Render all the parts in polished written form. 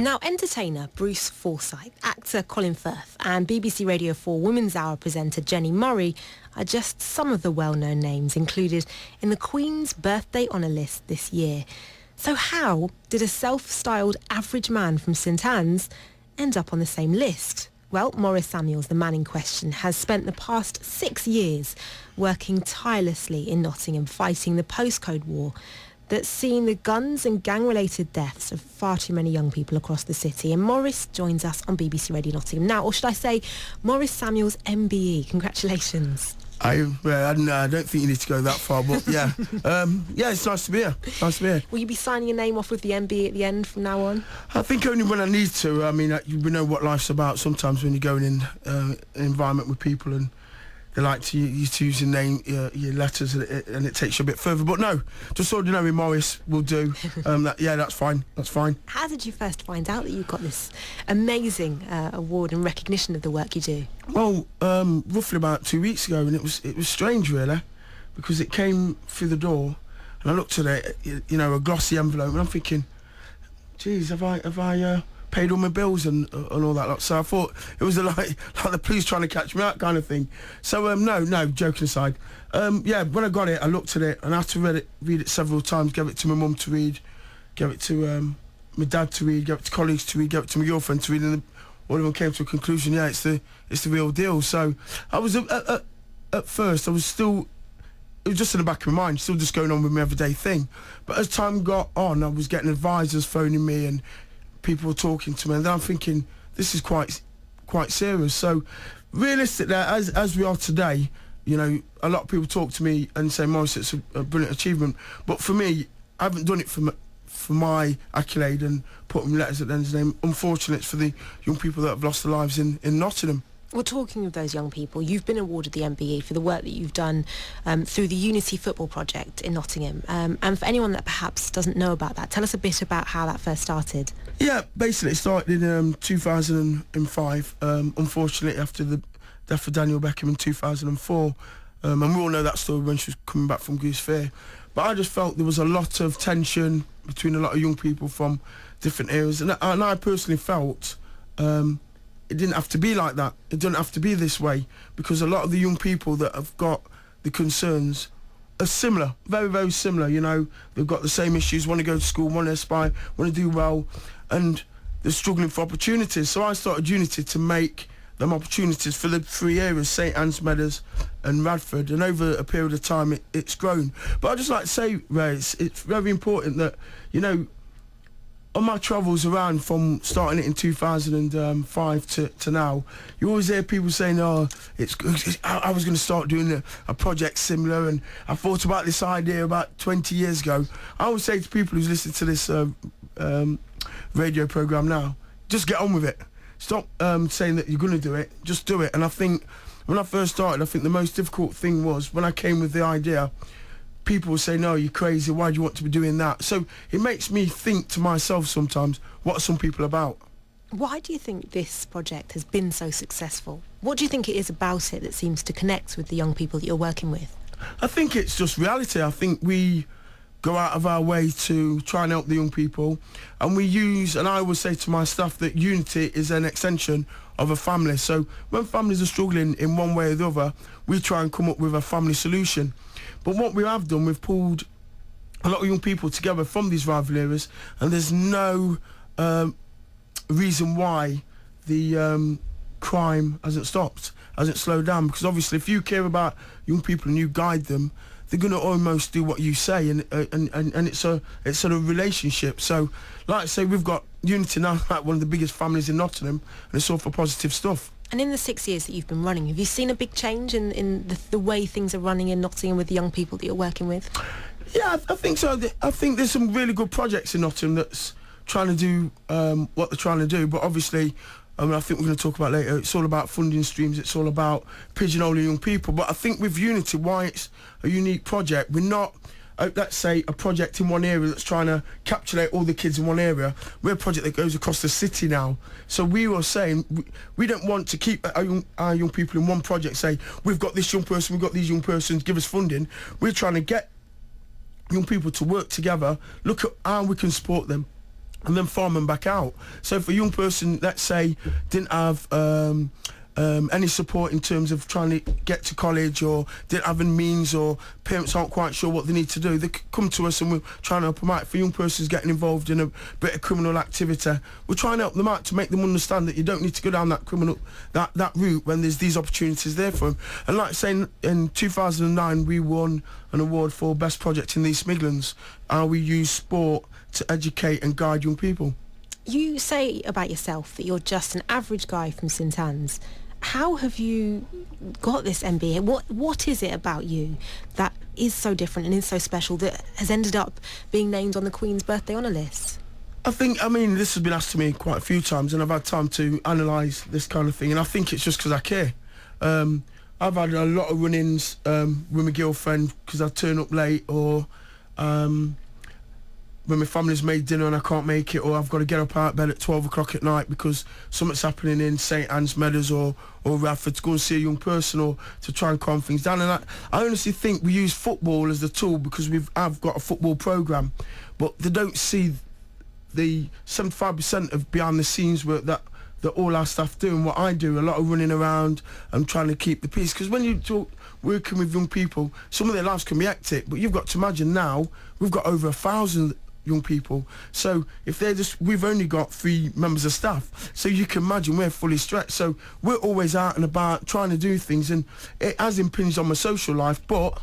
Now, entertainer Bruce Forsyth, actor Colin Firth and BBC Radio 4 Women's Hour presenter Jenny Murray are just some of the well-known names included in the Queen's birthday honour list this year. So how did a self-styled average man from St Anne's end up on the same list? Well, Maurice Samuels, the man in question, has spent the past 6 years working tirelessly in Nottingham fighting the postcode war that's seen the guns and gang-related deaths of far too many young people across the city. And Maurice joins us on BBC Radio Nottingham now, or should I say Maurice Samuels MBE. Congratulations. I don't think you need to go that far, but yeah. It's nice to be here. Will you be signing your name off with the MBE at the end from now on? I think only when I need to. I mean, we know what life's about sometimes when you're going in an environment with people and they like to use your name, your letters, and it takes you a bit further. But no, just ordinary Maurice will do. That's fine. That's fine. How did you first find out that you got this amazing award and recognition of the work you do? Well, roughly about 2 weeks ago, and it was strange really, because it came through the door, and I looked at it, a glossy envelope, and I'm thinking, geez, have I paid all my bills and all that lot. So I thought it was like the police trying to catch me out kind of thing. So no, joking aside. When I got it, I looked at it and I had to read it several times. Gave it to my mum to read, gave it to my dad to read, gave it to colleagues to read, gave it to my girlfriend to read, and all of them came to a conclusion. Yeah, it's the real deal. So I was at first I was still. It was just in the back of my mind, still just going on with my everyday thing. But as time got on, I was getting advisors phoning me and people were talking to me, and then I'm thinking this is quite serious. So realistically, as we are today, a lot of people talk to me and say, Maurice, it's a brilliant achievement, but for me, I haven't done it for my accolade and putting letters at the end of the name. Unfortunately, it's for the young people that have lost their lives in Nottingham. Well, talking of those young people, you've been awarded the MBE for the work that you've done through the Unity Football Project in Nottingham. And for anyone that perhaps doesn't know about that, tell us a bit about how that first started. Yeah, basically it started in 2005, unfortunately after the death of Daniel Beckham in 2004. And we all know that story when she was coming back from Goose Fair. But I just felt there was a lot of tension between a lot of young people from different areas. And I personally felt it didn't have to be like that. It didn't have to be this way, because a lot of the young people that have got the concerns are similar, very, very similar. They've got the same issues, want to go to school, want to aspire, want to do well, and they're struggling for opportunities. So I started Unity to make them opportunities for the 3 areas, St Anne's, Meadows and Radford, and over a period of time it's grown. But I'd just like to say, Ray, it's very important that, on my travels around from starting it in 2005 to now, you always hear people saying, I was going to start doing a project similar, and I thought about this idea about 20 years ago. I always say to people who's listening to this radio programme now, just get on with it. Stop saying that you're going to do it, just do it. And I think when I first started, I think the most difficult thing was when I came with the idea, people will say, no, you're crazy, why do you want to be doing that? So it makes me think to myself sometimes, what are some people about? Why do you think this project has been so successful? What do you think it is about it that seems to connect with the young people that you're working with? I think it's just reality. I think we go out of our way to try and help the young people, and we use, and I always say to my staff that Unity is an extension of a family. So when families are struggling in one way or the other, we try and come up with a family solution. But what we have done, we've pulled a lot of young people together from these rival areas, and there's no reason why the crime hasn't stopped, hasn't slowed down. Because obviously if you care about young people and you guide them, they're going to almost do what you say, and it's a sort of relationship. So like I say, we've got Unity now, like one of the biggest families in Nottingham, and it's all for positive stuff. And in the 6 years that you've been running, have you seen a big change in the way things are running in Nottingham with the young people that you're working with? Yeah, I think so. I think there's some really good projects in Nottingham that's trying to do what they're trying to do, but obviously, I think we're going to talk about later, it's all about funding streams, it's all about pigeonholing young people. But I think with Unity, why it's a unique project, we're not, let's say, a project in one area that's trying to capsulate all the kids in one area. We're a project that goes across the city now. So we were saying, we don't want to keep our young people in one project, say, we've got this young person, we've got these young persons, give us funding. We're trying to get young people to work together, look at how we can support them, and then farm them back out. So if a young person, let's say, didn't have any support in terms of trying to get to college, or didn't have any means, or parents aren't quite sure what they need to do, they come to us and we're trying to help them out. If a young person's getting involved in a bit of criminal activity, we're trying to help them out to make them understand that you don't need to go down that criminal that route when there's these opportunities there for them. And like saying, in 2009 we won an award for best project in the East Midlands, and we use sport to educate and guide young people. You say about yourself that you're just an average guy from St Anne's. How have you got this MBE? What is it about you that is so different and is so special that has ended up being named on the Queen's birthday honour list? I mean, this has been asked to me quite a few times, and I've had time to analyse this kind of thing, and I think it's just because I care. I've had a lot of run-ins with my girlfriend because I turn up late, or when my family's made dinner and I can't make it, or I've got to get up out of bed at 12 o'clock at night because something's happening in St Anne's Meadows or Radford, to go and see a young person or to try and calm things down. And I honestly think we use football as the tool because I've got a football programme, but they don't see the 75% of behind the scenes work that all our staff do and what I do. A lot of running around and trying to keep the peace, because when you talk working with young people, some of their lives can be hectic, but you've got to imagine now we've got over 1,000 young people, so if we've only got 3 members of staff, so you can imagine we're fully stretched. So we're always out and about trying to do things, and it has impinged on my social life, but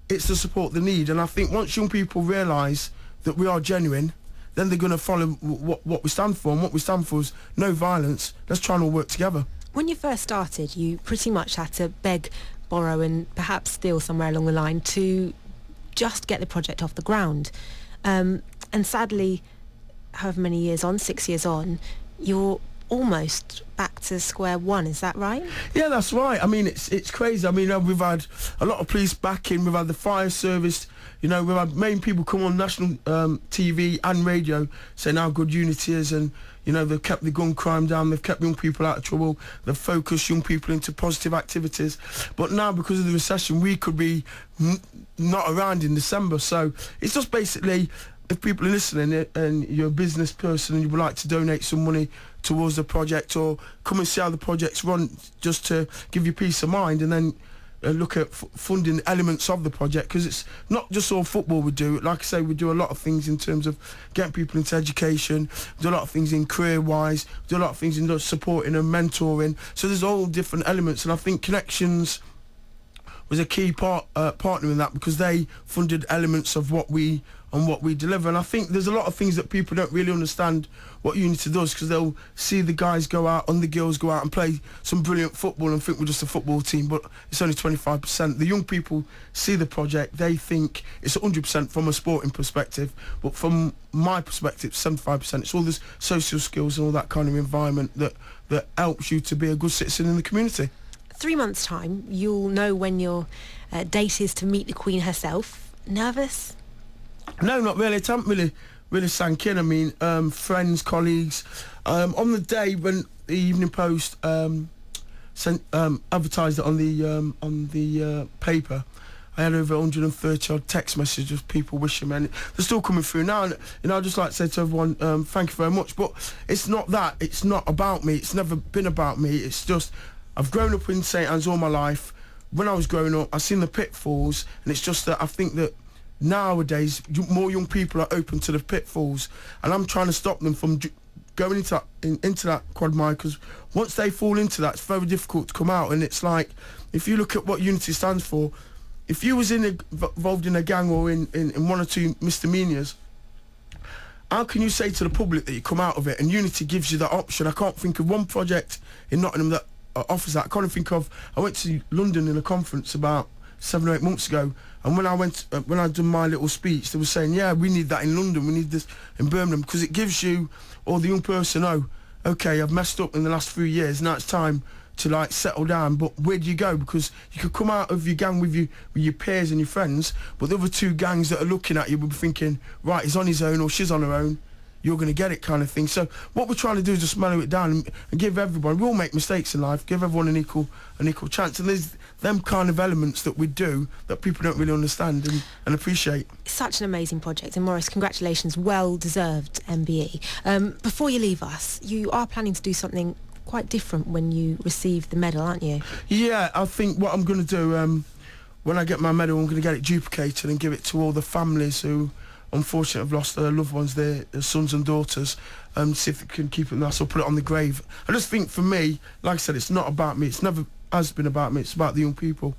it's the support they need. And I think once young people realise that we are genuine, then they're going to follow what we stand for, and what we stand for is no violence. Let's try and all work together. When you first started, you pretty much had to beg, borrow and perhaps steal somewhere along the line to just get the project off the ground. And sadly, however many years on, 6 years on, you're almost back to square one. Is that right? Yeah, that's right. I mean, it's crazy. I mean, we've had a lot of police backing. We've had the fire service. You know, we've had main people come on national TV and radio saying how good Unity is, and you know, they've kept the gun crime down, they've kept young people out of trouble, they've focused young people into positive activities. But now, because of the recession, we could be not around in December. So it's just basically, if people are listening and you're a business person and you would like to donate some money towards the project, or come and see how the project's run, just to give you peace of mind, and then look at funding elements of the project, because it's not just all football we do. Like I say, we do a lot of things in terms of getting people into education, we do a lot of things in career-wise, we do a lot of things in supporting and mentoring. So there's all different elements, and I think Connections was a key partner in that, because they funded elements of what we deliver. And I think there's a lot of things that people don't really understand what Unity does, because they'll see the guys go out and the girls go out and play some brilliant football and think we're just a football team, but it's only 25%. The young people see the project, they think it's 100% from a sporting perspective, but from my perspective, 75%. It's all this social skills and all that kind of environment that helps you to be a good citizen in the community. 3 months' time, you'll know when your date is to meet the Queen herself. Nervous? No, not really. It hasn't really sank in. I mean, friends, colleagues. On the day when the Evening Post advertised it on the paper, I had over 130 odd text messages of people wishing me, and they're still coming through now. And I'd just like to say to everyone, thank you very much. But it's not that. It's not about me. It's never been about me. It's just, I've grown up in St Anne's all my life. When I was growing up, I've seen the pitfalls, and it's just that I think that nowadays more young people are open to the pitfalls, and I'm trying to stop them from going into that quagmire, because once they fall into that, it's very difficult to come out. And it's like, if you look at what Unity stands for, if you was involved in a gang or in 1 or 2 misdemeanors, how can you say to the public that you come out of it? And Unity gives you that option. I can't think of one project in Nottingham that offers that. I can't think of. I went to London in a conference about 7 or 8 months ago, and when I done my little speech, they were saying, yeah, we need that in London, we need this in Birmingham, because it gives you, or the young person, oh, okay, I've messed up in the last few years, now it's time to like settle down. But where do you go? Because you could come out of your gang with your peers and your friends, but the other 2 gangs that are looking at you will be thinking, right, he's on his own or she's on her own. you're going to get it kind of thing. So what we're trying to do is just mellow it down and give everyone, we all make mistakes in life, give everyone an equal chance. And there's them kind of elements that we do that people don't really understand and appreciate. Such an amazing project, and Maurice, congratulations, well deserved MBE. Before you leave us, you are planning to do something quite different when you receive the medal, aren't you? Yeah, I think what I'm going to do, when I get my medal, I'm going to get it duplicated and give it to all the families who unfortunately have lost their loved ones, their sons and daughters, see if they can keep it nice or put it on the grave. I just think for me, like I said, it's not about me, it's never has been about me, it's about the young people.